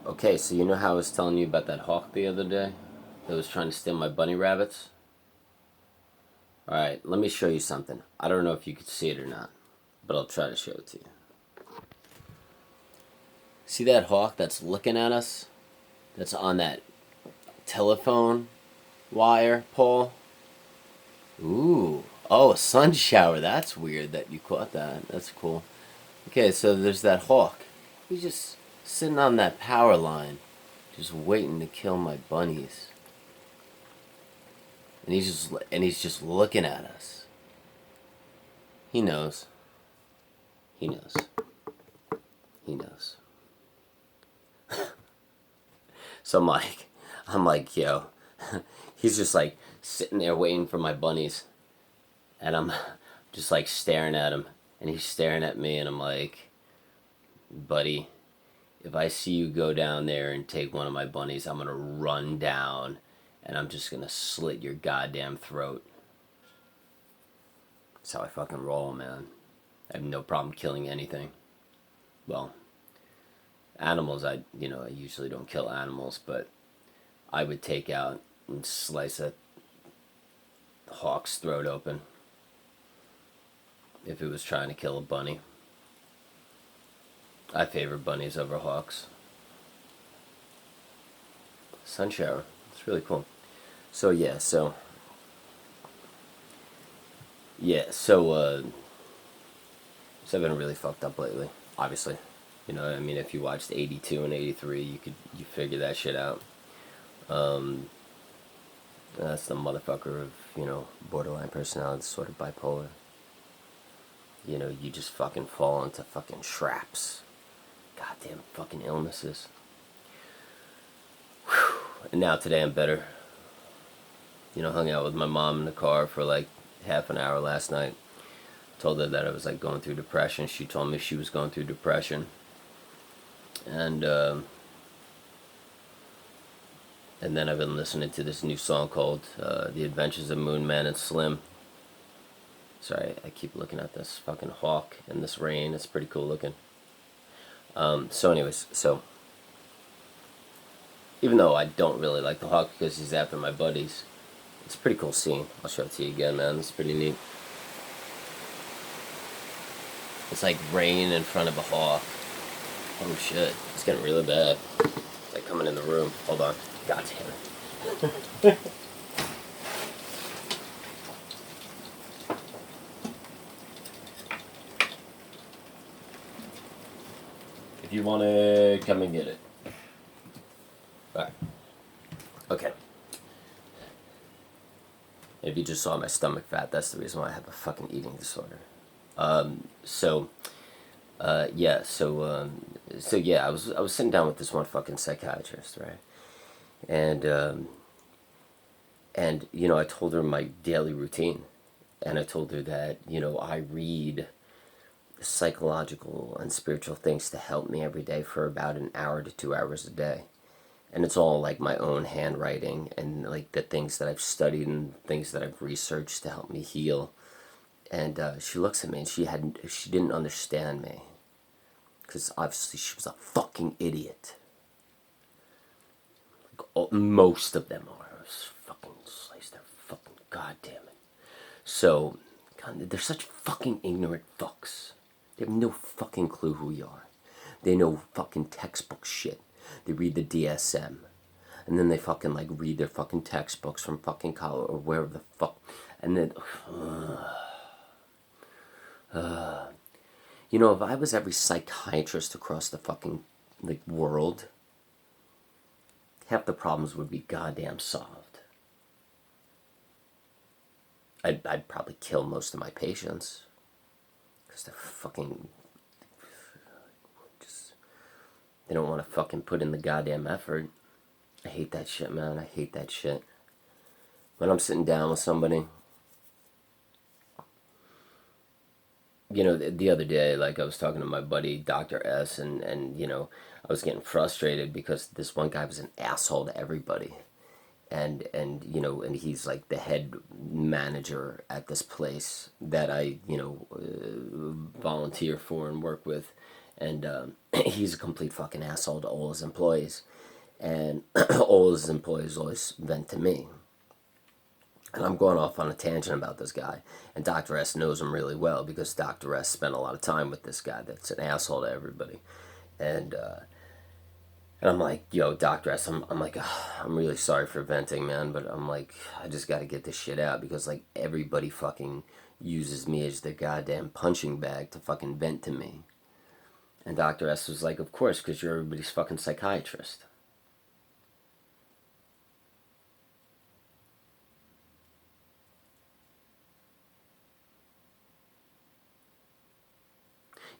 Okay, so you know how I was telling you about that hawk the other day that was trying to steal my bunny rabbits? Alright, let me show you something. I don't know if you could see it or not, but I'll try to show it to you. See that hawk that's looking at us? That's on that telephone wire pole? Ooh. Oh, a sun shower. That's weird that you caught that. That's cool. Okay, so there's that hawk. He's just sitting on that power line, just waiting to kill my bunnies. And he's just looking at us. He knows. He knows. He knows. So I'm like, yo, he's just like sitting there waiting for my bunnies, and I'm just like staring at him, and he's staring at me, and I'm like, buddy, if I see you go down there and take one of my bunnies, I'm gonna run down, and I'm just gonna slit your goddamn throat. That's how I fucking roll, man. I have no problem killing anything. Well, animals, I usually don't kill animals, but I would take out and slice a hawk's throat open if it was trying to kill a bunny. I favor bunnies over hawks. Sun shower. It's really cool. So yeah, so yeah, so I've been really fucked up lately. Obviously, I mean, if you watched 82 and 83, you figure that shit out. Um, that's the motherfucker of borderline personality, sort of bipolar. You just fucking fall into fucking traps. Goddamn fucking illnesses. Whew. And now today I'm better. Hung out with my mom in the car for like half an hour last night. Told her that I was like going through depression. She told me she was going through depression. And then I've been listening to this new song called The Adventures of Moon Man and Slim. Sorry, I keep looking at this fucking hawk in this rain. It's pretty cool looking. So even though I don't really like the hawk because he's after my buddies, it's a pretty cool scene. I'll show it to you again, man. It's pretty neat. It's like rain in front of a hawk. Oh shit, it's getting really bad. It's like coming in the room. Hold on. God damn it. If you want to come and get it. Alright. Okay. If you just saw my stomach fat, that's the reason why I have a fucking eating disorder. So yeah, I was sitting down with this one fucking psychiatrist, right? And I told her my daily routine, and I told her that I read psychological and spiritual things to help me every day for about an hour to 2 hours a day. And it's all like my own handwriting and like the things that I've studied and things that I've researched to help me heal. And she looks at me and she didn't understand me because obviously she was a fucking idiot. Like, most of them are. Fucking slice their fucking goddamn it. So, God, they're such fucking ignorant fucks. They have no fucking clue who we are. They know fucking textbook shit. They read the DSM. And then they fucking like read their fucking textbooks from fucking college or wherever the fuck. And then, if I was every psychiatrist across the fucking like world, half the problems would be goddamn solved. I'd probably kill most of my patients because they're fucking just, they don't want to fucking put in the goddamn effort. I hate that shit, man. I hate that shit. When I'm sitting down with somebody, the other day, like I was talking to my buddy Dr. S, and I was getting frustrated because this one guy was an asshole to everybody, and he's like the head manager at this place that I volunteer for and work with, And he's a complete fucking asshole to all his employees. And all his employees always vent to me. And I'm going off on a tangent about this guy. And Dr. S knows him really well because Dr. S spent a lot of time with this guy that's an asshole to everybody. And I'm like, yo, Dr. S, I'm like, I'm really sorry for venting, man. But I'm like, I just got to get this shit out because, like, everybody fucking uses me as their goddamn punching bag to fucking vent to me. And Dr. S was like, of course, because you're everybody's fucking psychiatrist.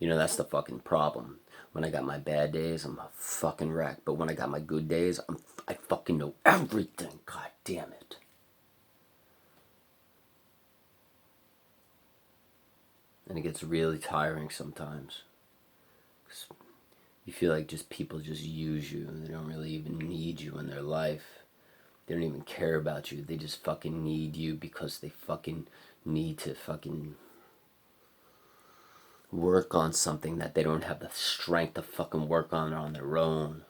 You know, that's the fucking problem. When I got my bad days, I'm a fucking wreck. But when I got my good days, I fucking know everything. God damn it. And it gets really tiring sometimes. 'Cause you feel like just people just use you. And they don't really even need you in their life. They don't even care about you. They just fucking need you because they fucking need to fucking work on something that they don't have the strength to fucking work on their own.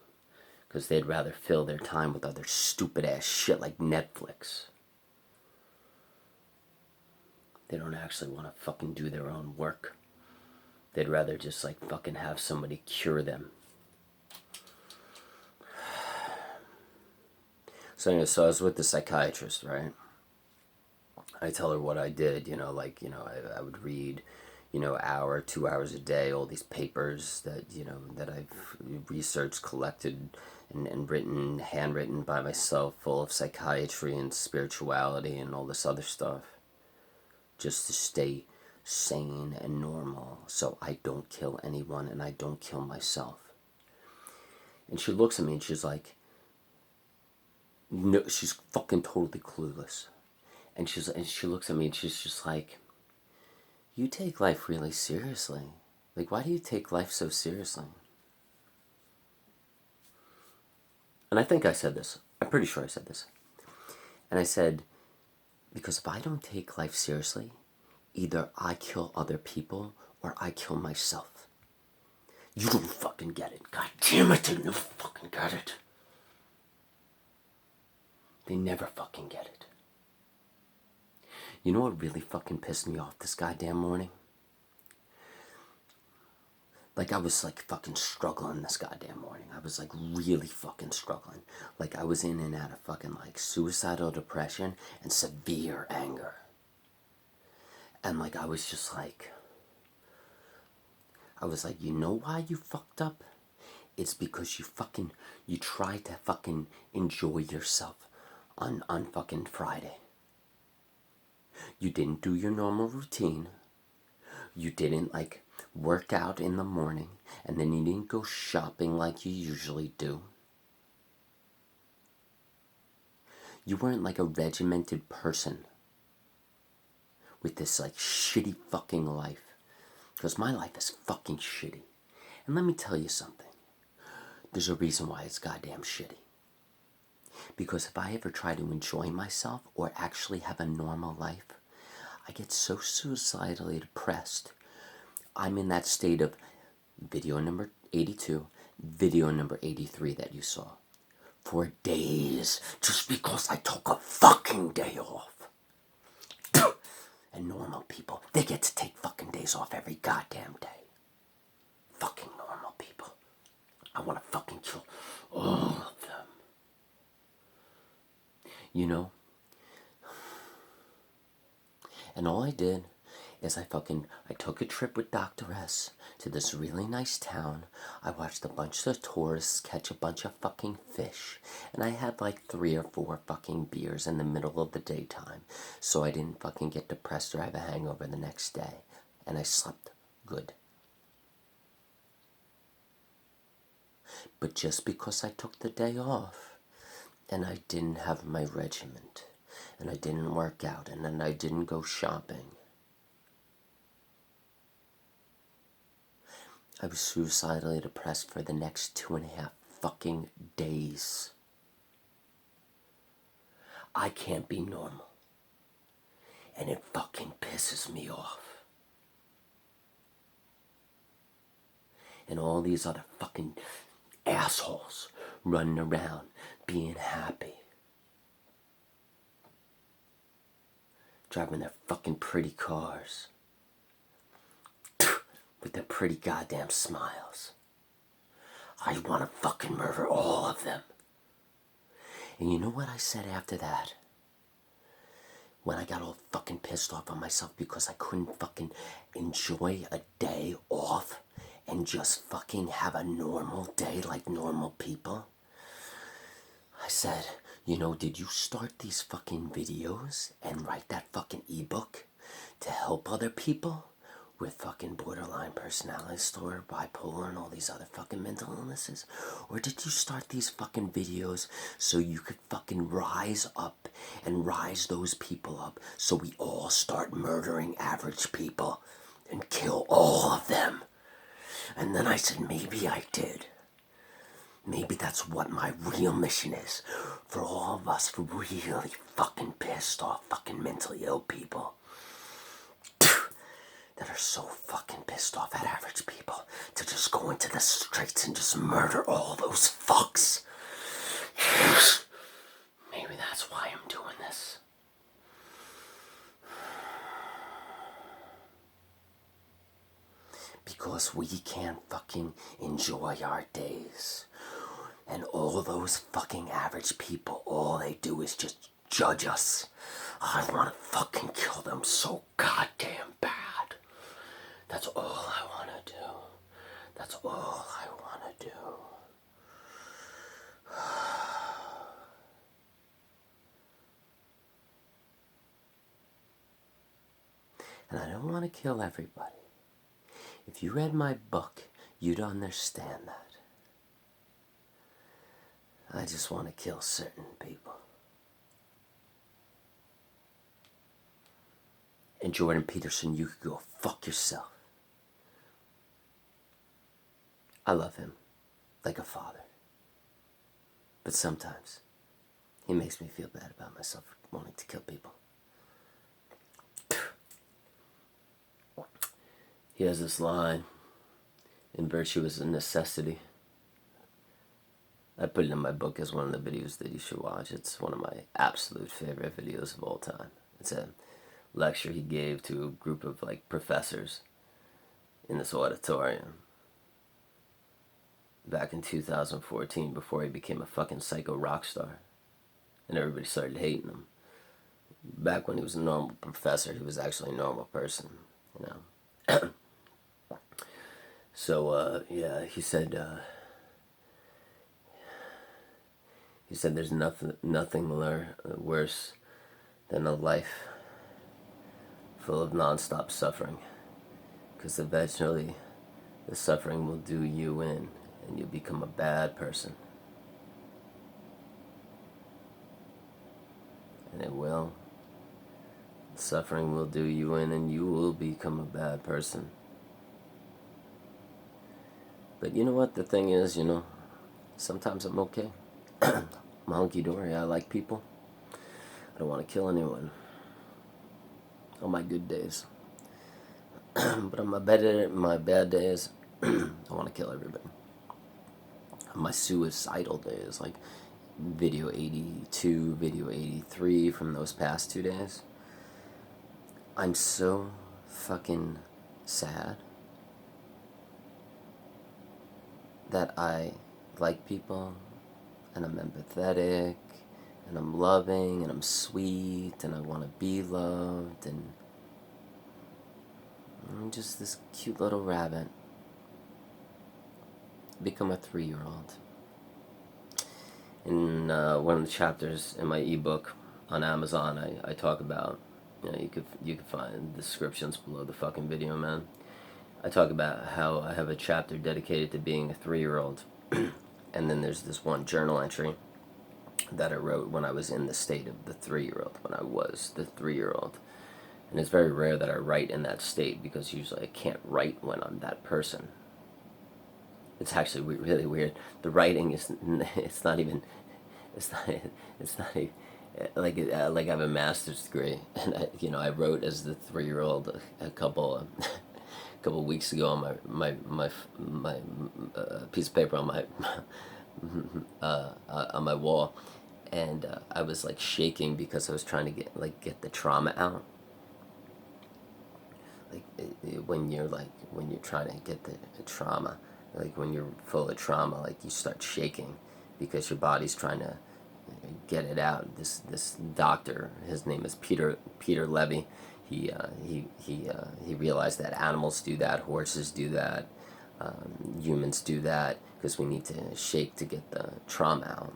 Because they'd rather fill their time with other stupid ass shit like Netflix. They don't actually want to fucking do their own work. They'd rather just like fucking have somebody cure them. So anyway, so I was with the psychiatrist, right? I tell her what I did, like, I would read, hour, 2 hours a day, all these papers that, that I've researched, collected, and written, handwritten by myself, full of psychiatry and spirituality and all this other stuff. Just to stay sane and normal so I don't kill anyone and I don't kill myself. And she looks at me and she's like, no, she's fucking totally clueless. And she looks at me and she's just like, you take life really seriously. Like, why do you take life so seriously? And I think I said this. I'm pretty sure I said this. And I said, because if I don't take life seriously, either I kill other people or I kill myself. You don't fucking get it. God damn it, they never fucking get it. They never fucking get it. You know what really fucking pissed me off this goddamn morning? Like, I was like fucking struggling this goddamn morning. I was like really fucking struggling. Like, I was in and out of fucking like suicidal depression and severe anger. And like, I was like, you know why you fucked up? It's because you tried to fucking enjoy yourself on fucking Friday. You didn't do your normal routine. You didn't like work out in the morning, and then you didn't go shopping like you usually do. You weren't like a regimented person with this like shitty fucking life. Because my life is fucking shitty. And let me tell you something. There's a reason why it's goddamn shitty. Because if I ever try to enjoy myself or actually have a normal life, I get so suicidally depressed. I'm in that state of video number 82, video number 83 that you saw. For days, just because I took a fucking day off. And normal people, they get to take fucking days off every goddamn day. Fucking normal people. I want to fucking kill all of them. You know? And all I did is I took a trip with Dr. S to this really nice town. I watched a bunch of tourists catch a bunch of fucking fish. And I had like 3 or 4 fucking beers in the middle of the daytime. So I didn't fucking get depressed or have a hangover the next day. And I slept good. But just because I took the day off, and I didn't have my regiment, and I didn't work out, and then I didn't go shopping, I was suicidally depressed for the next 2.5 fucking days. I can't be normal. And it fucking pisses me off. and all these other fucking assholes running around being happy, driving their fucking pretty cars with their pretty goddamn smiles. I want to fucking murder all of them. And you know what I said after that? When I got all fucking pissed off on myself because I couldn't fucking enjoy a day off and just fucking have a normal day like normal people. I said, you know, did you start these fucking videos and write that fucking ebook to help other people with fucking borderline personality disorder, bipolar, and all these other fucking mental illnesses? Or did you start these fucking videos so you could fucking rise up and rise those people up so we all start murdering average people and kill all of them? And then I said, maybe I did. Maybe that's what my real mission is for all of us really fucking pissed off fucking mentally ill people that are so fucking pissed off at average people to just go into the streets and just murder all those fucks. Maybe that's why I'm doing this. Because we can't fucking enjoy our days. And all those fucking average people, all they do is just judge us. I want to fucking kill them so goddamn bad. That's all I want to do. That's all I want to do. And I don't want to kill everybody. If you read my book, you'd understand that. I just want to kill certain people. And Jordan Peterson, you could go fuck yourself. I love him like a father. But sometimes he makes me feel bad about myself for wanting to kill people. He has this line, "In virtue is a necessity." I put it in my book as one of the videos that you should watch. It's one of my absolute favorite videos of all time. It's a lecture he gave to a group of like professors in this auditorium back in 2014 before he became a fucking psycho rock star and everybody started hating him. Back when he was a normal professor, he was actually a normal person, you know. So yeah, he said there's nothing worse than a life full of non-stop suffering, because eventually the suffering will do you in and you'll become a bad person. And it will. The suffering will do you in and you will become a bad person. But you know what the thing is, you know, sometimes I'm okay. I'm hunky-dory. I like people. I don't want to kill anyone on my good days. But on my bad days, I want to kill everybody. On my suicidal days, like video 82, video 83 from those past 2 days, I'm so fucking sad that I like people, and I'm empathetic, and I'm loving, and I'm sweet, and I want to be loved, and I'm just this cute little rabbit. Become a 3-year-old. In one of the chapters in my ebook on Amazon, I talk about, you know, you could find descriptions below the fucking video, man. I talk about how I have a chapter dedicated to being a 3-year-old. And then there's this one journal entry that I wrote when I was in the state of the 3-year-old, when I was the 3-year-old. And it's very rare that I write in that state, because usually I can't write when I'm that person. It's actually really weird. The writing is, it's not like I have a master's degree, and I wrote as the 3-year-old a couple a couple of weeks ago on my piece of paper on my on my wall, and I was like shaking because I was trying to get the trauma out. When you're trying to get the trauma, like when you're full of trauma, like you start shaking because your body's trying to get it out. This doctor, his name is Peter Levy. He realized that animals do that, horses do that, humans do that, because we need to shake to get the trauma out.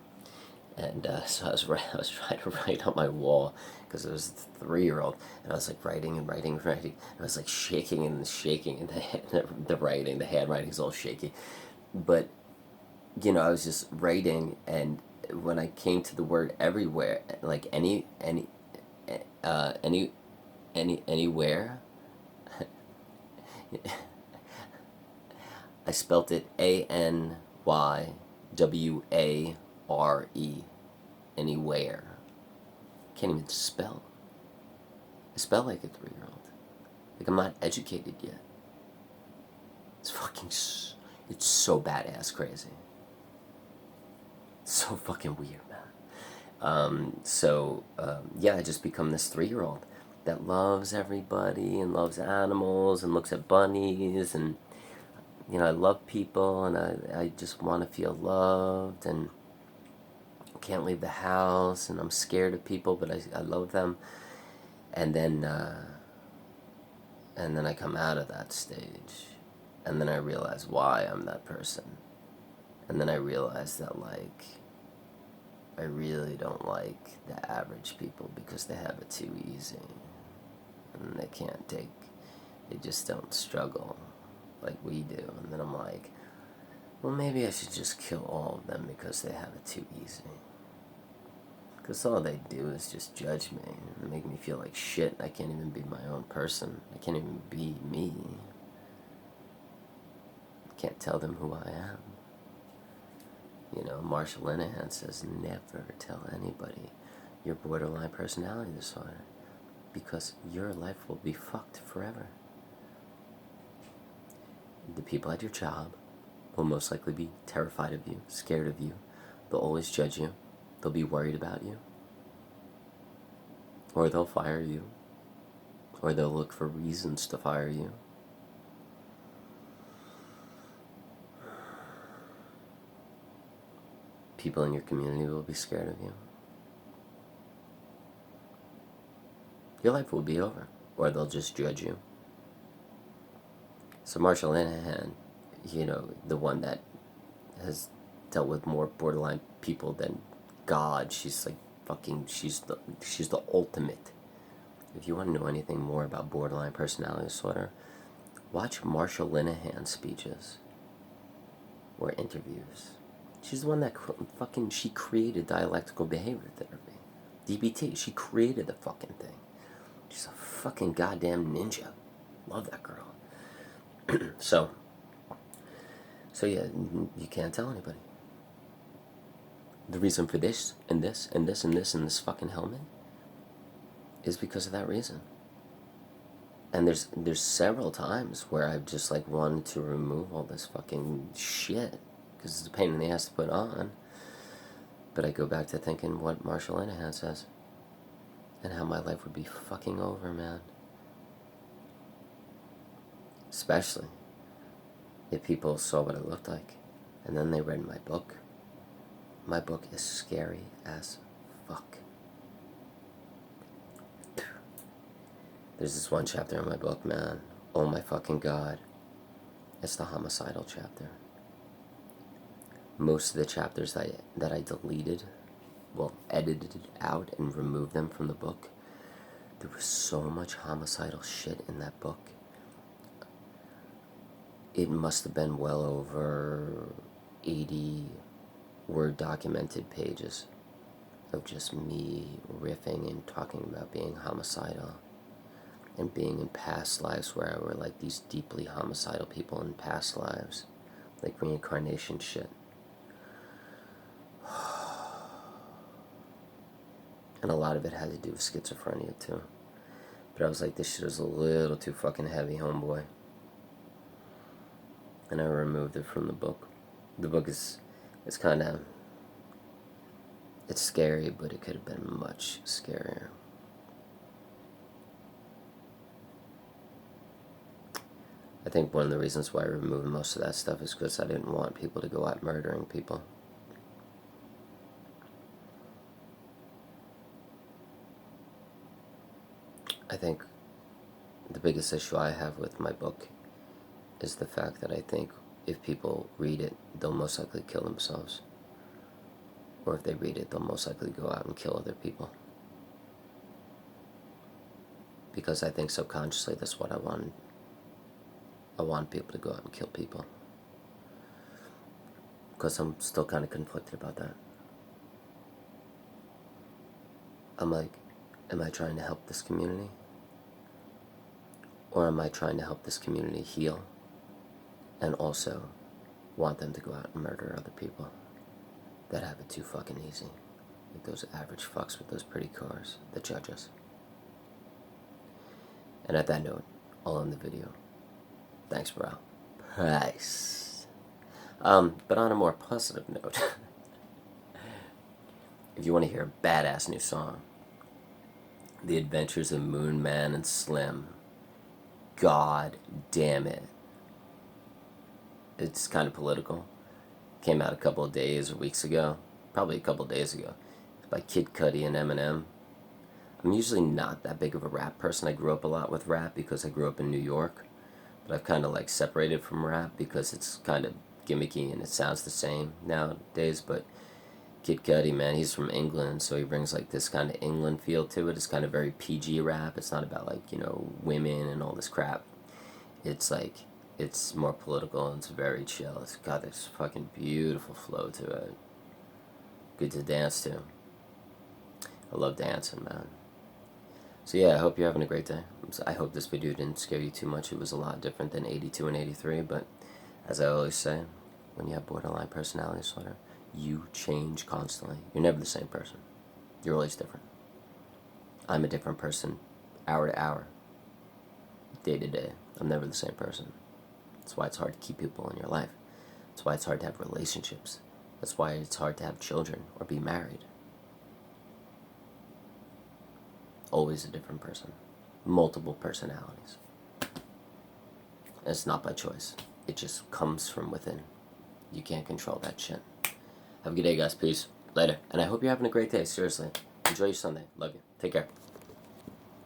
And so I was trying to write on my wall because it was a 3-year-old, and I was like writing and writing and writing. And I was like shaking and shaking, and the writing, the handwriting's all shaky. But I was just writing, and when I came to the word everywhere, like anywhere, I spelt it ANYWARE, anywhere. Can't even spell. I spell like a 3-year-old. Like I'm not educated yet. It's so badass crazy. It's so fucking weird, man. Yeah, I just become this 3-year-old that loves everybody and loves animals and looks at bunnies, and I love people, and I just want to feel loved, and can't leave the house, and I'm scared of people, but I love them. And then I come out of that stage, and then I realize why I'm that person. And then I realize that, like, I really don't like the average people because they have it too easy. And they just don't struggle like we do. And then I'm like, well, maybe I should just kill all of them because they have it too easy. Because all they do is just judge me and make me feel like shit. I can't even be my own person. I can't even be me. I can't tell them who I am. Marshall Lenahan says, never tell anybody your borderline personality disorder, because your life will be fucked forever. The people at your job will most likely be terrified of you, scared of you. They'll always judge you. They'll be worried about you. Or they'll fire you. Or they'll look for reasons to fire you. People in your community will be scared of you. Your life will be over. Or they'll just judge you. So Marshall Lenahan, the one that has dealt with more borderline people than God, she's like she's the ultimate. If you want to know anything more about borderline personality disorder, watch Marshall Lenahan speeches or interviews. She's the one that she created dialectical behavior therapy. DBT, she created the fucking thing. She's a fucking goddamn ninja. Love that girl. So yeah, you can't tell anybody. The reason for this, and this, and this, and this, and this fucking helmet is because of that reason. And there's several times where I've just like wanted to remove all this fucking shit because it's a pain in the ass to put on. But I go back to thinking what Marshall Lenahan says and how my life would be fucking over, man. Especially if people saw what I looked like and then they read my book. My book is scary as fuck. There's this one chapter in my book, man. Oh my fucking God. It's the homicidal chapter. Most of the chapters that I deleted, edited out and removed them from the book, there was so much homicidal shit in that book. It must have been well over 80 Word documented pages of just me riffing and talking about being homicidal and being in past lives where I were like these deeply homicidal people in past lives, like reincarnation shit. And a lot of it had to do with schizophrenia too. But I was like, this shit is a little too fucking heavy, homeboy. and I removed it from the book. The book is, it's kind of, it's scary, but it could have been much scarier. I think one of the reasons why I removed most of that stuff is because I didn't want people to go out murdering people. I think the biggest issue I have with my book is the fact that I think if people read it, they'll most likely kill themselves. Or if they read it, they'll most likely go out and kill other people. Because I think subconsciously that's what I want. I want people to go out and kill people. Because I'm still kind of conflicted about that. I'm like, am I trying to help this community? Or am I trying to help this community heal and also want them to go out and murder other people that have it too fucking easy? Like those average fucks with those pretty cars that judge us. And at that note, I'll end the video. Thanks, bro. Nice. But on a more positive note, if you want to hear a badass new song, The Adventures of Moon Man and Slim. God damn it. It's kind of political. Came out a couple of days or weeks ago. Probably a couple of days ago. It's by Kid Cudi and Eminem. I'm usually not that big of a rap person. I grew up a lot with rap because I grew up in New York. But I've kind of like separated from rap because it's kind of gimmicky and it sounds the same nowadays. But Kid Cudi, man, he's from England, so he brings like this kind of England feel to it. It's kind of very PG rap. It's not about like, you know, women and all this crap. It's like, it's more political and it's very chill. It's got this fucking beautiful flow to it. Good to dance to. I love dancing, man. So yeah, I hope you're having a great day. I hope this video didn't scare you too much. It was a lot different than 82 and 83, but as I always say, when you have borderline personality disorder, you change constantly. You're never the same person. You're always different. I'm a different person hour to hour, day to day. I'm never the same person. That's why it's hard to keep people in your life. That's why it's hard to have relationships. That's why it's hard to have children or be married. Always a different person. Multiple personalities. And it's not by choice. It just comes from within. You can't control that shit. Have a good day, guys. Peace. Later. And I hope you're having a great day. Seriously. Enjoy your Sunday. Love you. Take care.